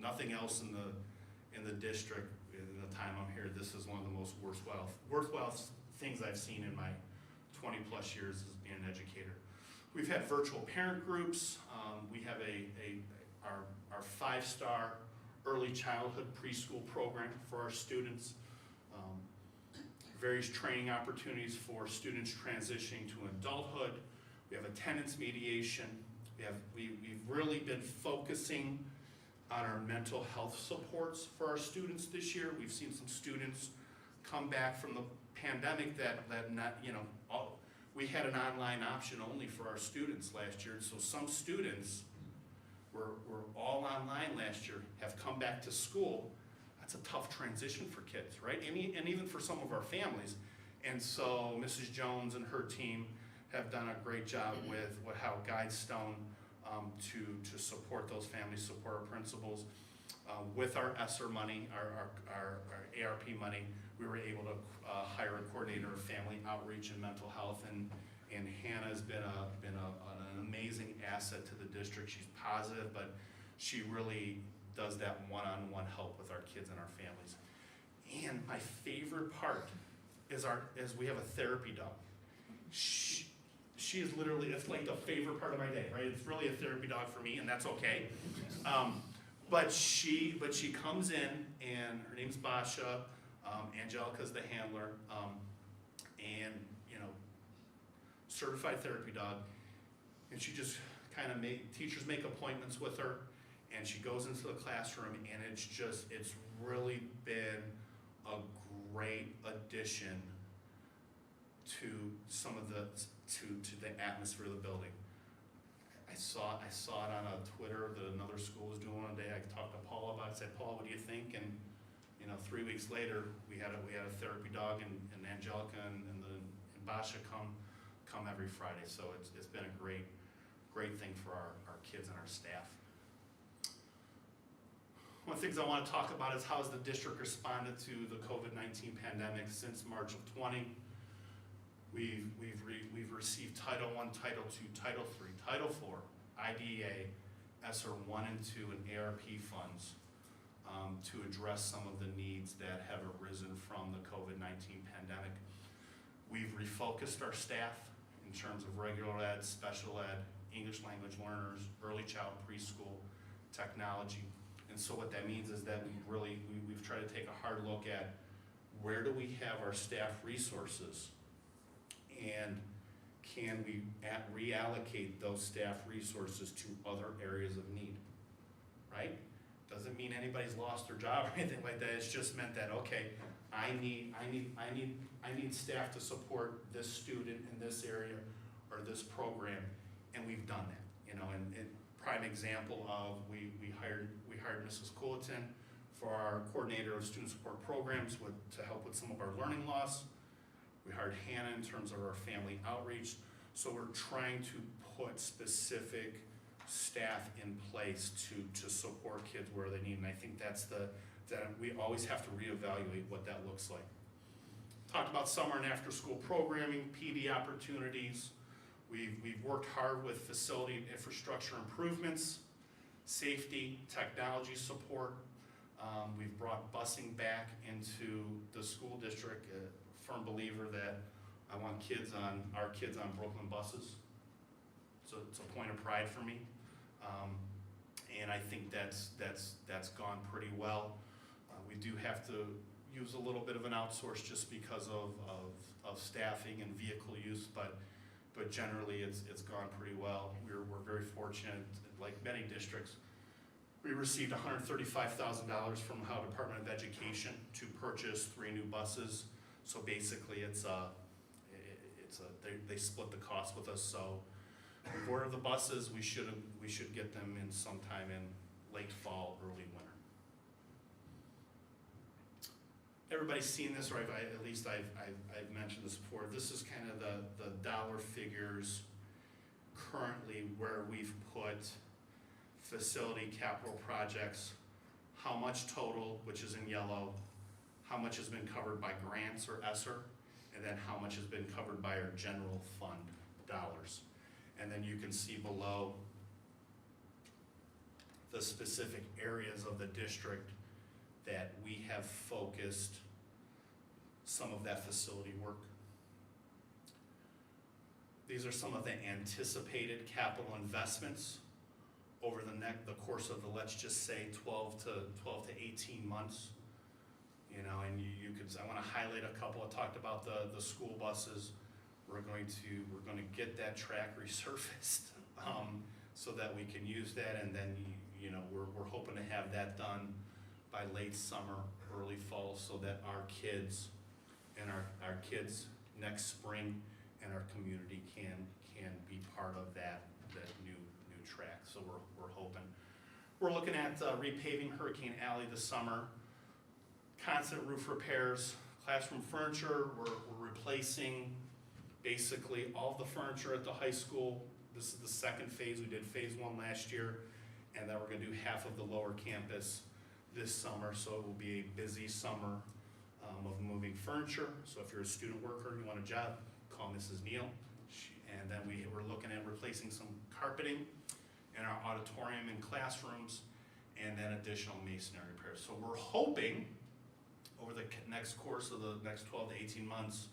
nothing else in the district in the time I'm here, this is one of the most worthwhile things I've seen in my 20 plus years as being an educator. We've had virtual parent groups. We have our 5-star early childhood preschool program for our students. Various training opportunities for students transitioning to adulthood. We have attendance mediation. We've really been focusing on our mental health supports for our students this year. We've seen some students come back from the pandemic that we had an online option only for our students last year. So some students were all online last year, have come back to school. That's a tough transition for kids, right? And even for some of our families. And so Mrs. Jones and her team have done a great job with how Guidestone to support those families, support our principals. With our ESSER money, our ARP money, we were able to hire a coordinator of family outreach and mental health, and Hannah's been an amazing asset to the district. She's positive, but she really does that one-on-one help with our kids and our families. And my favorite part is we have a therapy dog. She is literally, it's like the favorite part of my day, right? It's really a therapy dog for me, and that's okay. But she comes in, and her name's Basha. Angelica's the handler, and, certified therapy dog. And she just kind of teachers make appointments with her, and she goes into the classroom, and it's really been a great addition to some of the atmosphere of the building. I saw it on a Twitter that another school was doing one day. I talked to Paula about it. I said, Paula, what do you think? And 3 weeks later, we had a therapy dog, and Angelica and Basha come every Friday. So it's been a great thing for our kids and our staff. One of the things I want to talk about is how has the district responded to the COVID-19 pandemic since March of 20. We've received Title I, Title II, Title III, Title IV, IDEA, ESSER 1 and 2, and ARP funds to address some of the needs that have arisen from the COVID-19 pandemic. We've refocused our staff in terms of regular ed, special ed, English language learners, early child preschool, technology. And so what that means is that we've tried to take a hard look at where do we have our staff resources, and can we reallocate those staff resources to other areas of need, right? Doesn't mean anybody's lost their job or anything like that. It's just meant that, okay, I need staff to support this student in this area or this program, and we've done that. And prime example of we hired Mrs. Coulatin for our coordinator of student support programs to help with some of our learning loss. We hired Hannah in terms of our family outreach. So we're trying to put specific staff in place to support kids where they need. And I think that we always have to reevaluate what that looks like. Talked about summer and after school programming, PD opportunities. We've worked hard with facility and infrastructure improvements, safety, technology support. We've brought busing back into the school district. A firm believer that I want our kids on Brooklyn buses. So it's a point of pride for me. And I think that's gone pretty well. We do have to use a little bit of an outsource just because of staffing and vehicle use, but generally it's gone pretty well. We're very fortunate, like many districts. We received $135,000 from the Ohio Department of Education to purchase 3 new buses. So basically they split the cost with us. So we've ordered the buses. We should get them in sometime in late fall, early winter. Everybody's seen this, or at least I've mentioned this before. This is kind of the dollar figures currently where we've put facility capital projects, how much total, which is in yellow, how much has been covered by grants or ESSER, and then how much has been covered by our general fund dollars. And then you can see below the specific areas of the district that we have focused some of that facility work. These are some of the anticipated capital investments over the course of the, let's just say 12 to 18 months. And you could, I want to highlight a couple. I talked about the school buses. We're going to get that track resurfaced so that we can use that, and then we're hoping to have that done by late summer, early fall, so that our kids and our kids next spring and our community can be part of that new track. So we're hoping. We're looking at repaving Hurricane Alley this summer. Constant roof repairs, classroom furniture. We're replacing basically all the furniture at the high school. This is the second phase. We did phase 1 last year, and then we're going to do half of the lower campus this summer. So it will be a busy summer of moving furniture. So if you're a student worker and you want a job, call Mrs. Neal. And then we're looking at replacing some carpeting in our auditorium and classrooms, and then additional masonry repairs. So we're hoping over the next course of the next 12 to 18 months,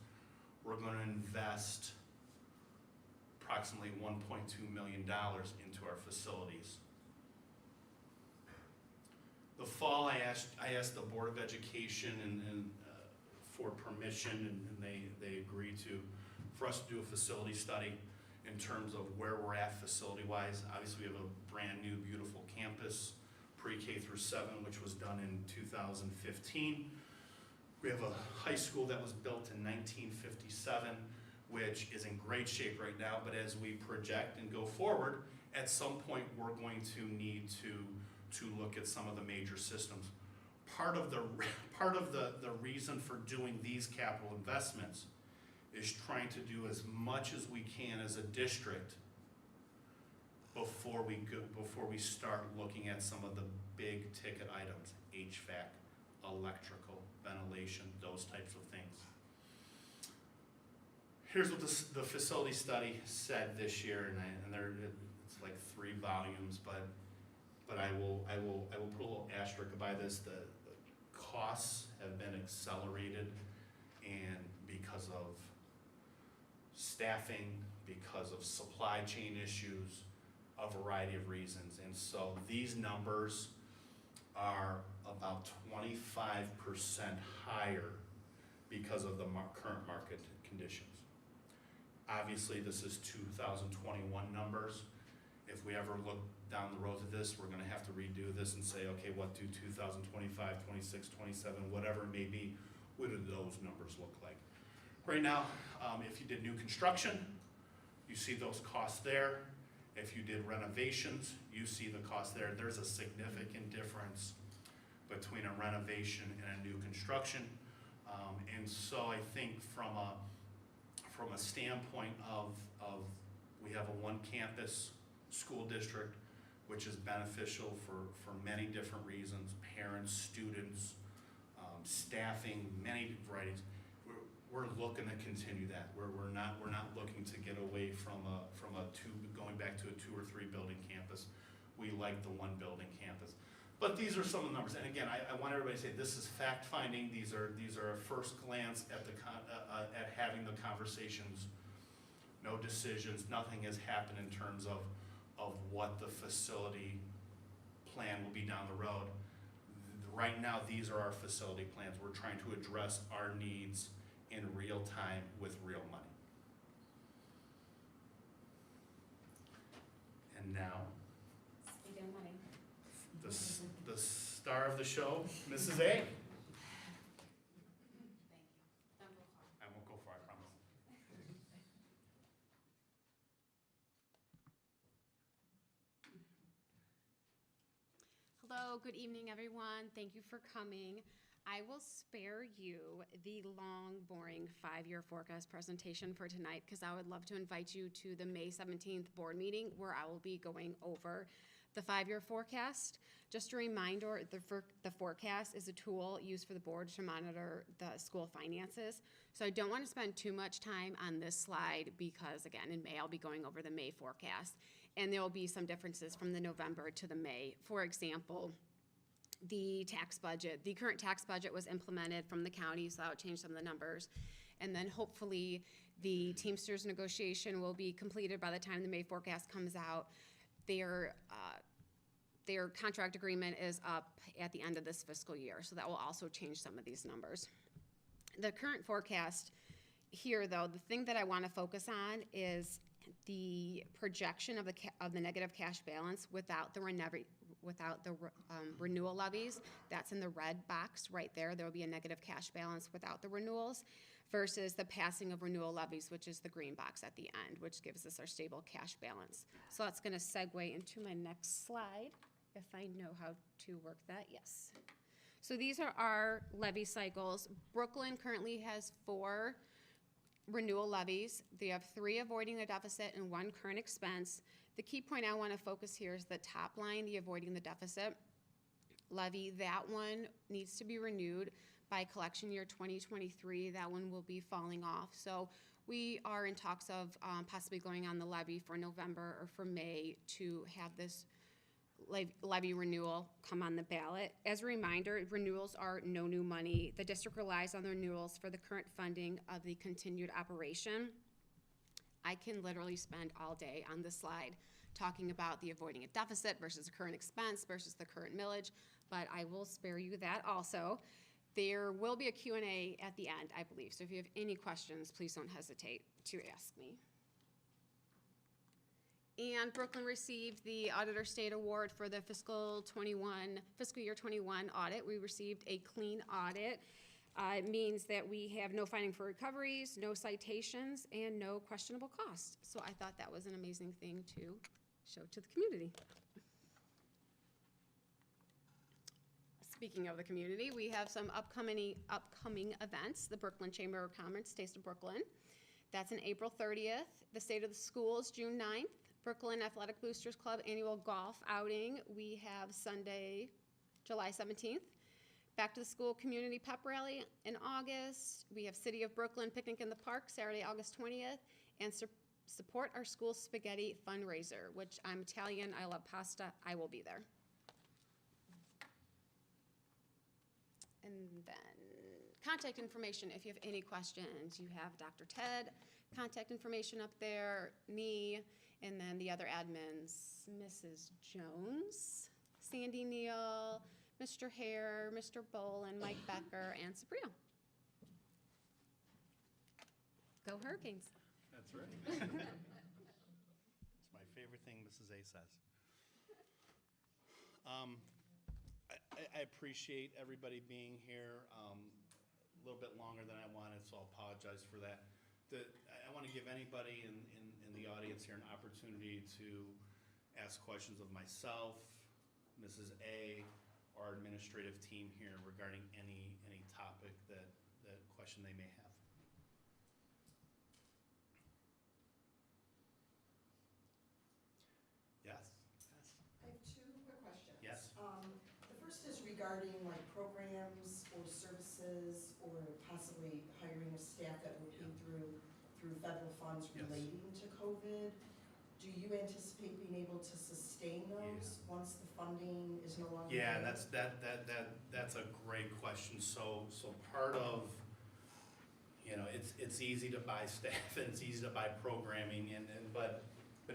we're going to invest approximately $1.2 million into our facilities. The fall, I asked the Board of Education and for permission, and they agreed for us to do a facility study in terms of where we're at facility-wise. Obviously, we have a brand-new, beautiful campus, pre-K through 7, which was done in 2015. We have a high school that was built in 1957, which is in great shape right now, but as we project and go forward, at some point, we're going to need to look at some of the major systems. Part of the reason for doing these capital investments is trying to do as much as we can as a district before we start looking at some of the big ticket items, HVAC, electrical, ventilation, those types of things. Here's what the facility study said this year, and it's like 3 volumes, but I will put a little asterisk by this. The costs have been accelerated, and because of staffing, because of supply chain issues, a variety of reasons. And so these numbers are about 25% higher because of the current market conditions. Obviously, this is 2021 numbers. If we ever look down the road to this, we're gonna have to redo this and say, okay, what do 2025, 26, 27, whatever it may be, what do those numbers look like? Right now, if you did new construction, you see those costs there. If you did renovations, you see the cost there. There's a significant difference between a renovation and a new construction. And so I think from a standpoint of we have a one campus school district, which is beneficial for many different reasons, parents, students, staffing, many varieties. We're looking to continue that. We're not looking to get away from going back to a 2 or 3 building campus. We like the 1 building campus. But these are some of the numbers. And again, I want everybody to say this is fact finding. These are a first glance at at having the conversations. No decisions. Nothing has happened in terms of what the facility plan will be down the road. Right now, these are our facility plans. We're trying to address our needs in real time with real money. And now, speaking of money, the star of the show, Mrs. A. thank you. Don't go far. I won't go far, I promise. Hello, good evening, everyone. Thank you for coming. I will spare you the long, boring 5-year forecast presentation for tonight because I would love to invite you to the May 17th board meeting where I will be going over the 5-year forecast. Just a reminder, the forecast is a tool used for the board to monitor the school finances. So I don't want to spend too much time on this slide because, again, in May I'll be going over the May forecast. And there will be some differences from the November to the May. For example, the tax budget. The current tax budget was implemented from the county, so that would change some of the numbers. And then hopefully the Teamsters negotiation will be completed by the time the May forecast comes out. Their contract agreement is up at the end of this fiscal year, so that will also change some of these numbers. The current forecast here, though, the thing that I want to focus on is the projection of the negative cash balance without the renewal levies. That's in the red box right there. There will be a negative cash balance without the renewals versus the passing of renewal levies, which is the green box at the end, which gives us our stable cash balance. So that's going to segue into my next slide, if I know how to work that. Yes. So these are our levy cycles. Brooklyn currently has 4 renewal levies. They have 3 avoiding the deficit and 1 current expense. The key point I want to focus here is the top line, the avoiding the deficit levy. That one needs to be renewed by collection year 2023. That one will be falling off. So we are in talks of possibly going on the levy for November or for May to have this levy renewal come on the ballot. As a reminder, renewals are no new money. The district relies on the renewals for the current funding of the continued operation. I can literally spend all day on this slide talking about the avoiding a deficit versus the current expense versus the current millage, but I will spare you that also. There will be a Q&A at the end, I believe, so if you have any questions, please don't hesitate to ask me. And Brooklyn received the Auditor State Award for the fiscal year 21 audit. We received a clean audit. It means that we have no finding for recoveries, no citations, and no questionable costs. So I thought that was an amazing thing to show to the community. Speaking of the community, we have some upcoming events. The Brooklyn Chamber of Commerce Taste of Brooklyn. That's on April 30th. The State of the Schools, June 9th. Brooklyn Athletic Boosters Club Annual Golf Outing. We have Sunday, July 17th. Back to the School Community Pep Rally in August. We have City of Brooklyn Picnic in the Park, Saturday, August 20th. And Support Our School Spaghetti Fundraiser, which I'm Italian, I love pasta, I will be there. And then contact information, if you have any questions, you have Dr. Ted, contact information up there, me, and then the other admins, Mrs. Jones, Sandy Neal, Mr. Hare, Mr. Bolin, Mike Becker, and Sabria. Go Hurricanes. That's right. It's my favorite thing Mrs. A says. I appreciate everybody being here a little bit longer than I wanted, so I'll apologize for that. I want to give anybody in the audience here an opportunity to ask questions of myself, Mrs. A, our administrative team here regarding any topic that question they may have. Yes. I have two quick questions. Yes. The first is regarding like programs or services or possibly hiring of staff that would be through federal funds Yes. relating to COVID. Do you anticipate being able to sustain those once the funding is no longer Yeah, there? that's a great question. So part of, it's easy to buy staff and it's easy to buy programming but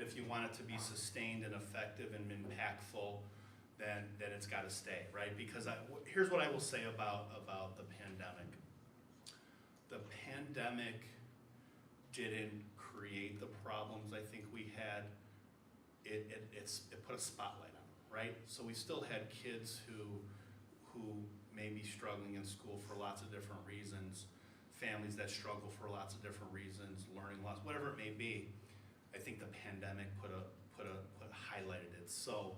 if you want it to be sustained and effective and impactful, then it's got to stay, right? Because here's what I will say about the pandemic. The pandemic didn't create the problems I think we had. It put a spotlight on them, right? So we still had kids who may be struggling in school for lots of different reasons, families that struggle for lots of different reasons, learning loss, whatever it may be. I think the pandemic highlighted it. So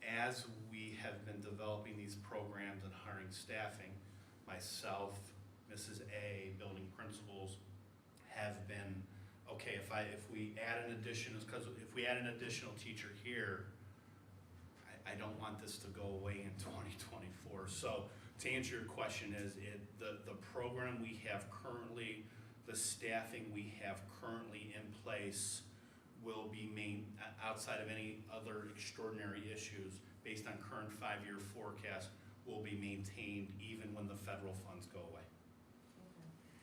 as we have been developing these programs and hiring staffing, myself, Mrs. A, building principals, have been, okay, if we add an additional teacher here, I don't want this to go away in 2024. So to answer your question the program we have currently, the staffing we have currently in place will be outside of any other extraordinary issues based on current 5-year forecast will be maintained even when the federal funds go away.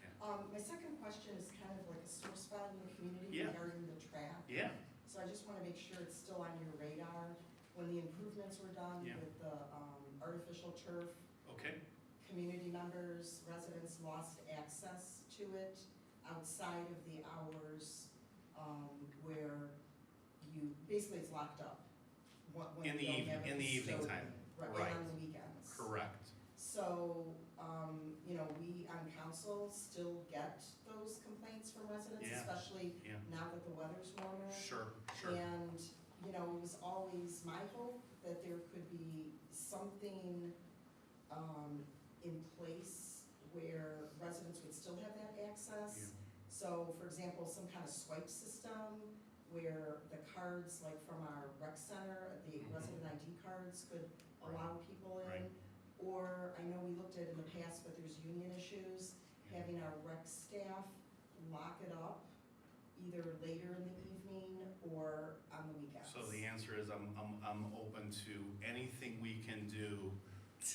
Okay. My second question is kind of like a sore spot in the community regarding the track. Yeah. So I just want to make sure it's still on your radar. When the improvements were done with the artificial turf, Okay. community members, residents lost access to it outside of the hours where basically it's locked up. In the evening time. Right, and on the weekends. Correct. So, we on council still get those complaints from residents, especially now that the weather's warmer. Sure. And, it was always my hope that there could be something in place where residents would still have that access. So, for example, some kind of swipe system where the cards, like from our rec center, the resident ID cards could allow people in. Right. Or, I know we looked at it in the past, but there's union issues, having our rec staff lock it up either later in the evening or on the weekends. So the answer is I'm open to anything we can do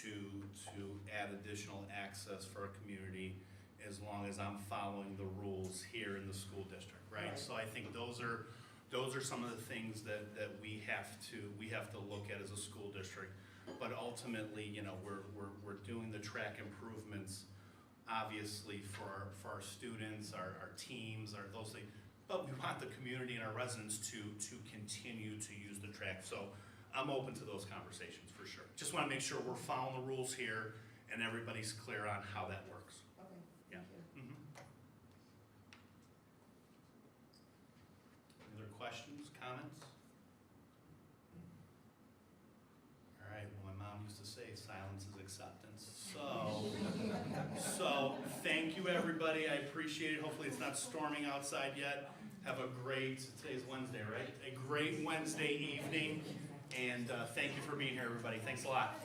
to add additional access for our community as long as I'm following the rules here in the school district, right? So I think those are some of the things that we have to look at as a school district. But ultimately, we're doing the track improvements, obviously for our students, our teams, those things. But we want the community and our residents to continue to use the track. So I'm open to those conversations for sure. Just want to make sure we're following the rules here and everybody's clear on how that works. Okay, Yeah. thank you. Any other questions, comments? All right, well, my mom used to say silence is acceptance. So thank you, everybody. I appreciate it. Hopefully it's not storming outside yet. Have a great, today's Wednesday, right? A great Wednesday evening. And thank you for being here, everybody. Thanks a lot.